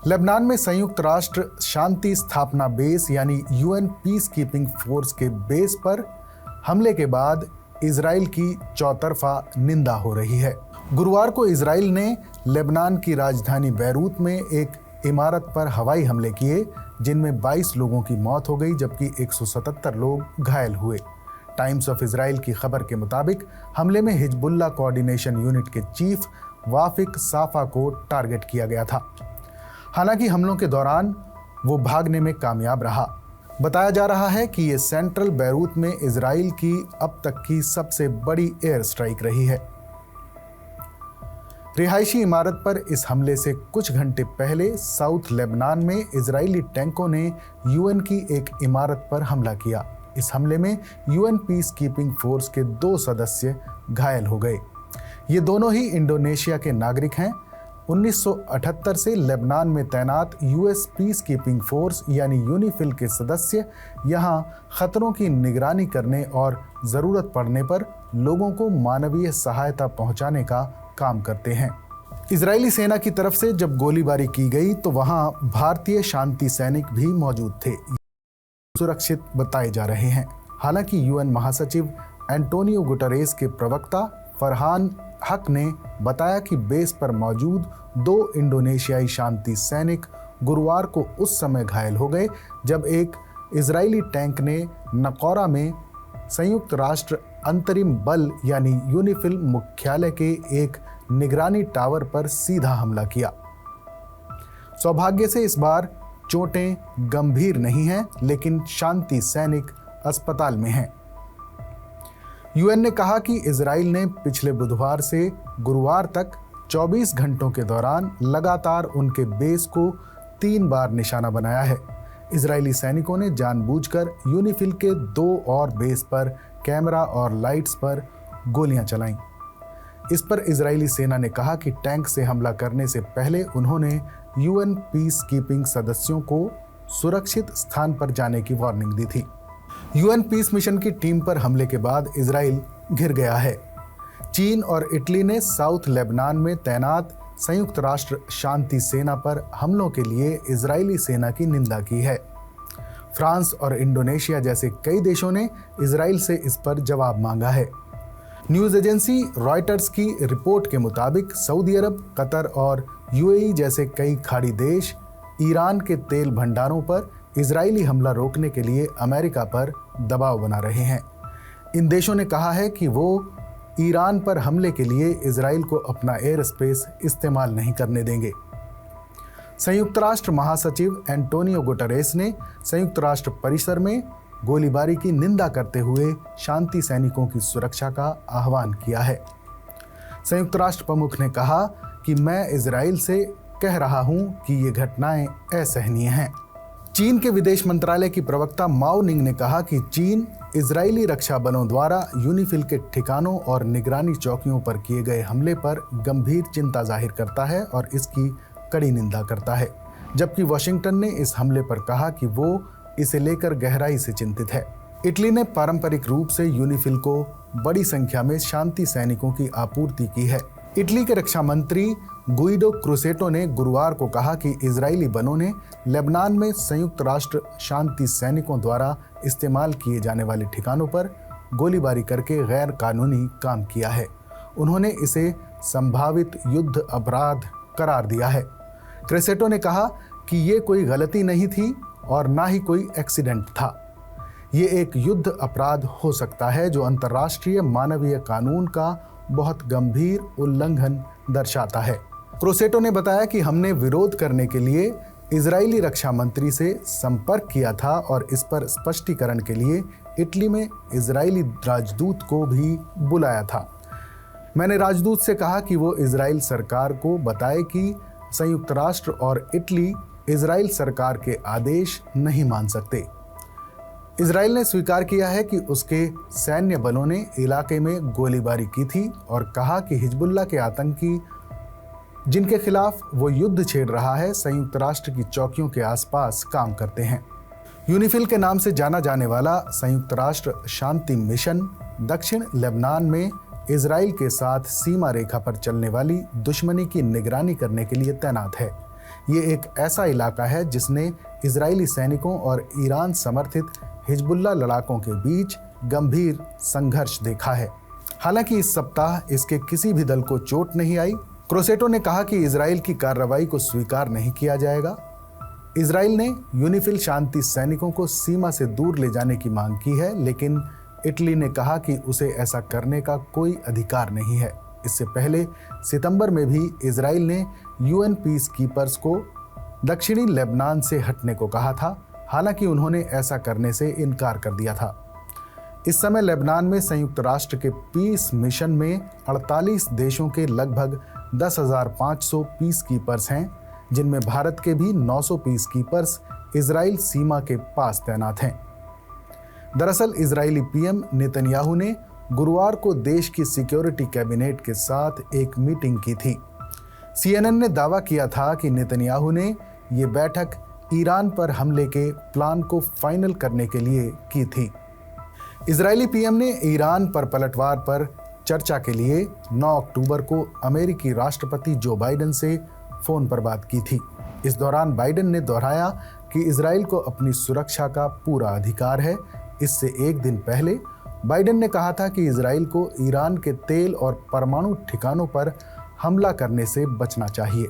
Lebanon में संयुक्त राष्ट्र शांति स्थापना बेस यानी यूएन पीस कीपिंग फोर्स के बेस पर हमले के बाद इजराइल की चौतरफा निंदा हो रही है। गुरुवार को इजराइल ने लेबनान की राजधानी बैरूत में एक इमारत पर हवाई हमले किए, जिनमें 22 लोगों की मौत हो गई जबकि 177 लोग घायल हुए। टाइम्स ऑफ इजराइल की खबर के मुताबिक हमले में हिजबुल्लाह कोऑर्डिनेशन यूनिट के चीफ वाफिक साफा को टारगेट किया गया था। हालांकि हमलों के दौरान वो भागने में कामयाब रहा। बताया जा रहा है कि ये सेंट्रल बैरूत में इजराइल की अब तक की सबसे बड़ी एयर स्ट्राइक रही है। रिहायशी इमारत पर इस हमले से कुछ घंटे पहले साउथ लेबनान में इजरायली टैंकों ने यूएन की एक इमारत पर हमला किया। इस हमले में यूएन पीस कीपिंग फोर्स के 2 सदस्य घायल हो गए। ये दोनों ही इंडोनेशिया के नागरिक हैं। 1978 से लेबनान में तैनात यूएस पीस कीपिंग फोर्स यानी यूनिफिल के सदस्य यहां खतरों की निगरानी करने और ज़रूरत पड़ने पर लोगों को मानवीय सहायता पहुंचाने का काम करते हैं। इजरायली सेना की तरफ से जब गोलीबारी की गई तो वहां भारतीय शांति सैनिक भी मौजूद थे, सुरक्षित बताए जा रहे हैं। हालांकि यूएन महासचिव एंटोनियो गुटरेस के प्रवक्ता फरहान हक ने बताया कि बेस पर मौजूद 2 इंडोनेशियाई शांति सैनिक गुरुवार को उस समय घायल हो गए जब एक इजरायली टैंक ने नकौरा में संयुक्त राष्ट्र अंतरिम बल यानी यूनिफिल मुख्यालय के एक निगरानी टावर पर सीधा हमला किया। सौभाग्य से इस बार चोटें गंभीर नहीं हैं, लेकिन शांति सैनिक अस्पताल में हैं। यूएन ने कहा कि इजराइल ने पिछले बुधवार से गुरुवार तक 24 घंटों के दौरान लगातार उनके बेस को 3 बार निशाना बनाया है। इजरायली सैनिकों ने जानबूझकर यूनिफिल के 2 और बेस पर कैमरा और लाइट्स पर गोलियां चलाईं। इस पर इजरायली सेना ने कहा कि टैंक से हमला करने से पहले उन्होंने यूएन पीस कीपिंग सदस्यों को सुरक्षित स्थान पर जाने की वार्निंग दी थी। यूएन पीस मिशन की टीम पर हमले के बाद इजराइल घिर गया है। चीन और इटली ने साउथ लेबनान में तैनात संयुक्त राष्ट्र शांति सेना पर हमलों के लिए इजरायली सेना की निंदा की है। फ्रांस और इंडोनेशिया जैसे कई देशों ने इजराइल से इस पर जवाब मांगा है। न्यूज़ एजेंसी रॉयटर्स की रिपोर्ट के मुताबिक सऊदी अरब, कतर और यूएई जैसे कई खाड़ी देश ईरान के तेल भंडारों पर इजरायली हमला रोकने के लिए अमेरिका पर दबाव बना रहे हैं। इन देशों ने कहा है कि वो ईरान पर हमले के लिए इजराइल को अपना एयर स्पेस इस्तेमाल नहीं करने देंगे। संयुक्त राष्ट्र महासचिव एंटोनियो गुटरेस ने संयुक्त राष्ट्र परिसर में गोलीबारी की निंदा करते हुए शांति सैनिकों की सुरक्षा का आह्वान किया है। संयुक्त राष्ट्र प्रमुख ने कहा कि मैं इजराइल से कह रहा हूं कि ये घटनाएं असहनीय हैं। चीन के विदेश मंत्रालय की प्रवक्ता माओ निंग ने कहा कि चीन इजरायली रक्षा बलों द्वारा यूनिफिल के ठिकानों और निगरानी चौकियों पर किए गए हमले पर गंभीर चिंता जाहिर करता है और इसकी कड़ी निंदा करता है, जबकि वाशिंगटन ने इस हमले पर कहा कि वो इसे लेकर गहराई से चिंतित है। इटली ने पारंपरिक रूप से यूनिफिल को बड़ी संख्या में शांति सैनिकों की आपूर्ति की है। इटली के रक्षा मंत्री गुइडो क्रूसेटो ने गुरुवार को कहा कि इजरायली बलों ने लेबनान में संयुक्त राष्ट्र शांति सैनिकों द्वारा इस्तेमाल किए जाने वाले ठिकानों पर गोलीबारी करके गैर कानूनी काम किया है। उन्होंने इसे संभावित युद्ध अपराध करार दिया है। क्रूसेटो ने कहा कि ये कोई गलती नहीं थी और ना ही कोई एक्सीडेंट था। ये एक युद्ध अपराध हो सकता है जो अंतर्राष्ट्रीय मानवीय कानून का बहुत गंभीर उल्लंघन दर्शाता है। क्रूसेटो ने बताया कि हमने विरोध करने के लिए इजरायली रक्षा मंत्री से संपर्क किया था और इस पर स्पष्टीकरण के लिए इटली में इजरायली राजदूत को भी बुलाया था। मैंने राजदूत से कहा कि वो इजराइल सरकार को बताए कि संयुक्त राष्ट्र और इटली इजराइल सरकार के आदेश नहीं मान सकते। इजराइल ने स्वीकार किया है कि उसके सैन्य बलों ने इलाके में गोलीबारी की थी और कहा कि हिजबुल्लाह के आतंकी जिनके खिलाफ वो युद्ध छेड़ रहा है संयुक्त राष्ट्र की चौकियों के आसपास काम करते हैं। यूनिफिल के नाम से जाना जाने वाला संयुक्त राष्ट्र शांति मिशन दक्षिण लेबनान में इजराइल के साथ सीमा रेखा पर चलने वाली दुश्मनी की निगरानी करने के लिए तैनात है। ये एक ऐसा इलाका है जिसने इजरायली सैनिकों और ईरान समर्थित हिजबुल्लाह लड़ाकों के बीच गंभीर संघर्ष देखा है। हालांकि इस सप्ताह इसके किसी भी दल को चोट नहीं आई। क्रोसेटो ने कहा कि इजराइल की कार्रवाई को स्वीकार नहीं किया जाएगा। इजराइल ने यूनिफिल शांति सैनिकों को सीमा से दूर ले जाने की मांग की है, लेकिन इटली ने कहा कि उसे ऐसा करने का कोई अधिकार नहीं है। इससे पहले सितंबर में भी इजराइल ने यूएन पीस कीपर्स को दक्षिणी लेबनान से हटने को कहा था, हालांकि उन्होंने ऐसा करने से इनकार कर दिया था। इस समय लेबनान में संयुक्त राष्ट्र के पीस मिशन में 48 देशों के लगभग 10,500 पीस कीपर्स हैं, जिनमें भारत के भी 900 पीस कीपर्स इजराइल सीमा के पास तैनात हैं। दरअसल इजरायली पीएम नेतन्याहू ने गुरुवार को देश की सिक्योरिटी कैबिनेट के साथ एक मीटिंग की थी। सीएनएन ने दावा किया था कि नेतन्याहू ने ये बैठक ईरान पर हमले के प्लान को फाइनल करने के लिए की थी। इजरायली पीएम ने ईरान पर पलटवार पर चर्चा के लिए 9 अक्टूबर को अमेरिकी राष्ट्रपति जो बाइडेन से फोन पर बात की थी। इस दौरान बाइडेन ने दोहराया कि इजराइल को अपनी सुरक्षा का पूरा अधिकार है। इससे एक दिन पहले बाइडेन ने कहा था कि इजराइल को ईरान के तेल और परमाणु ठिकानों पर हमला करने से बचना चाहिए।